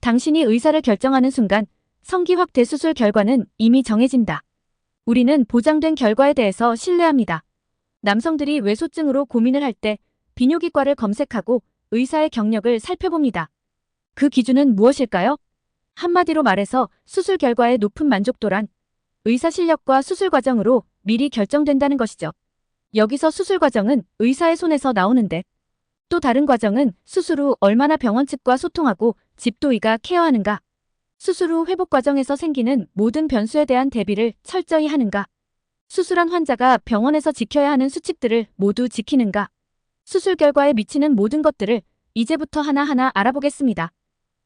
당신이 의사를 결정하는 순간 성기 확대 수술 결과는 이미 정해진다. 우리는 보장된 결과에 대해서 신뢰합니다. 남성들이 외소증으로 고민을 할 때 비뇨기과를 검색하고 의사의 경력을 살펴봅니다. 그 기준은 무엇일까요? 한마디로 말해서 수술 결과의 높은 만족도란 의사 실력과 수술 과정으로 미리 결정된다는 것이죠. 여기서 수술 과정은 의사의 손에서 나오는데 또 다른 과정은 수술 후 얼마나 병원 측과 소통하고 집도의가 케어하는가, 수술 후 회복 과정에서 생기는 모든 변수에 대한 대비를 철저히 하는가, 수술한 환자가 병원에서 지켜야 하는 수칙들을 모두 지키는가, 수술 결과에 미치는 모든 것들을 이제부터 하나하나 알아보겠습니다.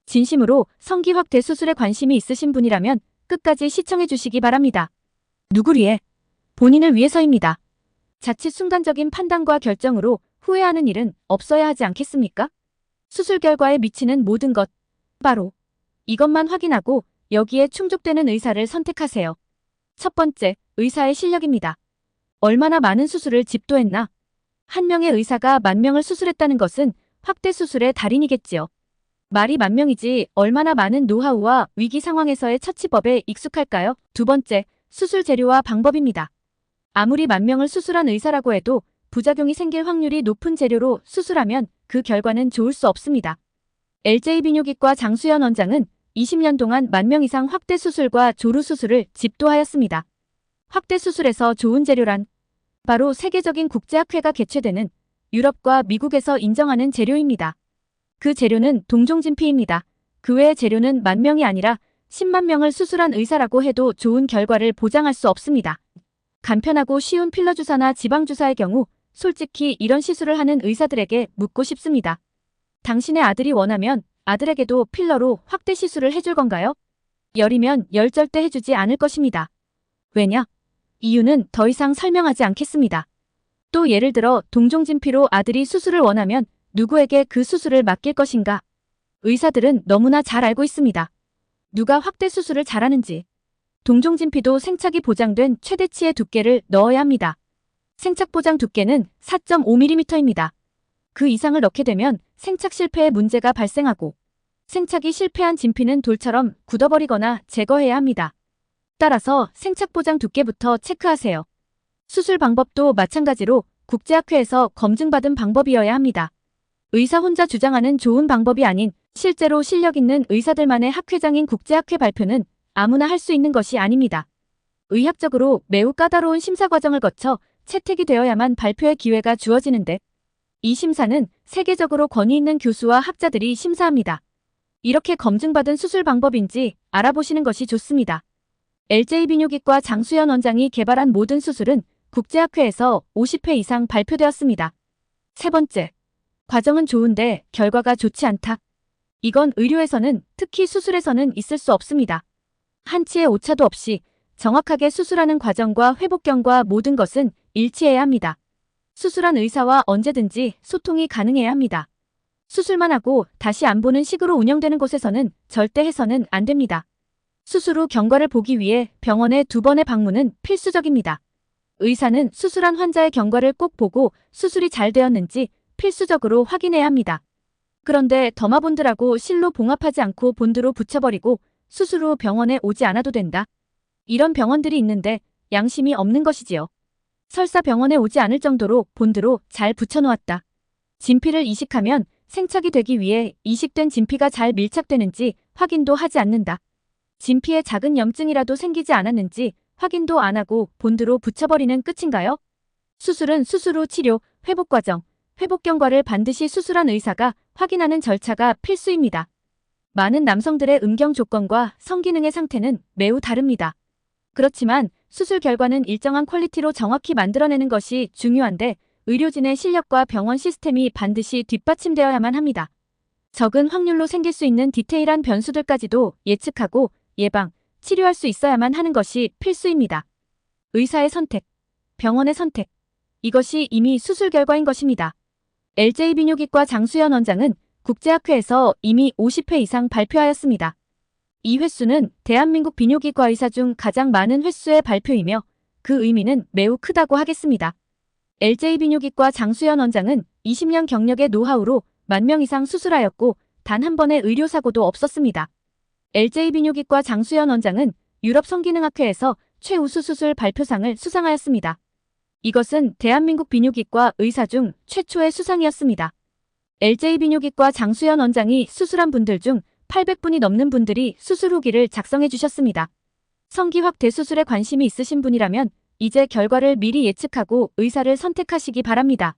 진심으로 성기 확대 수술에 관심이 있으신 분이라면 끝까지 시청해 주시기 바랍니다. 누굴 위해? 본인을 위해서입니다. 자칫 순간적인 판단과 결정으로 후회하는 일은 없어야 하지 않겠습니까? 수술 결과에 미치는 모든 것, 바로 이것만 확인하고 여기에 충족되는 의사를 선택하세요. 첫 번째, 의사의 실력입니다. 얼마나 많은 수술을 집도했나? 한 명의 의사가 10,000명을 수술했다는 것은 확대 수술의 달인이겠지요. 말이 10,000명이지 얼마나 많은 노하우와 위기 상황에서의 처치법에 익숙할까요? 두 번째, 수술 재료와 방법입니다. 아무리 10,000명을 수술한 의사라고 해도 부작용이 생길 확률이 높은 재료로 수술하면 그 결과는 좋을 수 없습니다. LJ비뇨기과 장수연 원장은 20년 동안 10,000명 이상 확대 수술과 조루 수술을 집도하였습니다. 확대 수술에서 좋은 재료란 바로 세계적인 국제학회가 개최되는 유럽과 미국에서 인정하는 재료입니다. 그 재료는 동종진피입니다. 그 외의 재료는 10,000명이 아니라 10만 명을 수술한 의사라고 해도 좋은 결과를 보장할 수 없습니다. 간편하고 쉬운 필러 주사나 지방 주사의 경우 솔직히 이런 시술을 하는 의사들에게 묻고 싶습니다. 당신의 아들이 원하면 아들에게도 필러로 확대 시술을 해줄 건가요? 열이면 열 절대 해주지 않을 것입니다. 왜냐? 이유는 더 이상 설명하지 않겠습니다. 또 예를 들어 동종진피로 아들이 수술을 원하면 누구에게 그 수술을 맡길 것인가? 의사들은 너무나 잘 알고 있습니다. 누가 확대 수술을 잘하는지. 동종진피도 생착이 보장된 최대치의 두께를 넣어야 합니다. 생착 보장 두께는 4.5mm입니다. 그 이상을 넣게 되면 생착 실패에 문제가 발생하고 생착이 실패한 진피는 돌처럼 굳어버리거나 제거해야 합니다. 따라서 생착 보장 두께부터 체크하세요. 수술 방법도 마찬가지로 국제학회에서 검증받은 방법이어야 합니다. 의사 혼자 주장하는 좋은 방법이 아닌 실제로 실력 있는 의사들만의 학회장인 국제학회 발표는 아무나 할 수 있는 것이 아닙니다. 의학적으로 매우 까다로운 심사 과정을 거쳐 채택이 되어야만 발표의 기회가 주어지는데 이 심사는 세계적으로 권위 있는 교수와 학자들이 심사합니다. 이렇게 검증받은 수술 방법인지 알아보시는 것이 좋습니다. LJ비뇨기과 장수연 원장이 개발한 모든 수술은 국제학회에서 50회 이상 발표되었습니다. 세 번째, 과정은 좋은데 결과가 좋지 않다. 이건 의료에서는 특히 수술에서는 있을 수 없습니다. 한치의 오차도 없이 정확하게 수술하는 과정과 회복경과 모든 것은 일치해야 합니다. 수술한 의사와 언제든지 소통이 가능해야 합니다. 수술만 하고 다시 안 보는 식으로 운영되는 곳에서는 절대 해서는 안 됩니다. 수술 후 경과를 보기 위해 병원에 2번의 방문은 필수적입니다. 의사는 수술한 환자의 경과를 꼭 보고 수술이 잘 되었는지 필수적으로 확인해야 합니다. 그런데 더마본드라고 실로 봉합하지 않고 본드로 붙여버리고 수술 후 병원에 오지 않아도 된다. 이런 병원들이 있는데 양심이 없는 것이지요. 설사 병원에 오지 않을 정도로 본드로 잘 붙여놓았다. 진피를 이식하면 생착이 되기 위해 이식된 진피가 잘 밀착되는지 확인도 하지 않는다. 진피에 작은 염증이라도 생기지 않았는지 확인도 안 하고 본드로 붙여버리는 끝인가요? 수술은 수술 후 치료, 회복 과정, 회복 경과를 반드시 수술한 의사가 확인하는 절차가 필수입니다. 많은 남성들의 음경 조건과 성기능의 상태는 매우 다릅니다. 그렇지만 수술 결과는 일정한 퀄리티로 정확히 만들어내는 것이 중요한데 의료진의 실력과 병원 시스템이 반드시 뒷받침되어야만 합니다. 적은 확률로 생길 수 있는 디테일한 변수들까지도 예측하고 예방, 치료할 수 있어야만 하는 것이 필수입니다. 의사의 선택, 병원의 선택, 이것이 이미 수술 결과인 것입니다. LJ비뇨기과 장수연 원장은 국제학회에서 이미 50회 이상 발표하였습니다. 이 횟수는 대한민국 비뇨기과 의사 중 가장 많은 횟수의 발표이며 그 의미는 매우 크다고 하겠습니다. LJ비뇨기과 장수연 원장은 20년 경력의 노하우로 10,000명 이상 수술하였고 단 한 번의 의료사고도 없었습니다. LJ 비뇨기과 장수연 원장은 유럽 성기능학회에서 최우수 수술 발표상을 수상하였습니다. 이것은 대한민국 비뇨기과 의사 중 최초의 수상이었습니다. LJ 비뇨기과 장수연 원장이 수술한 분들 중 800분이 넘는 분들이 수술 후기를 작성해 주셨습니다. 성기 확대 수술에 관심이 있으신 분이라면 이제 결과를 미리 예측하고 의사를 선택하시기 바랍니다.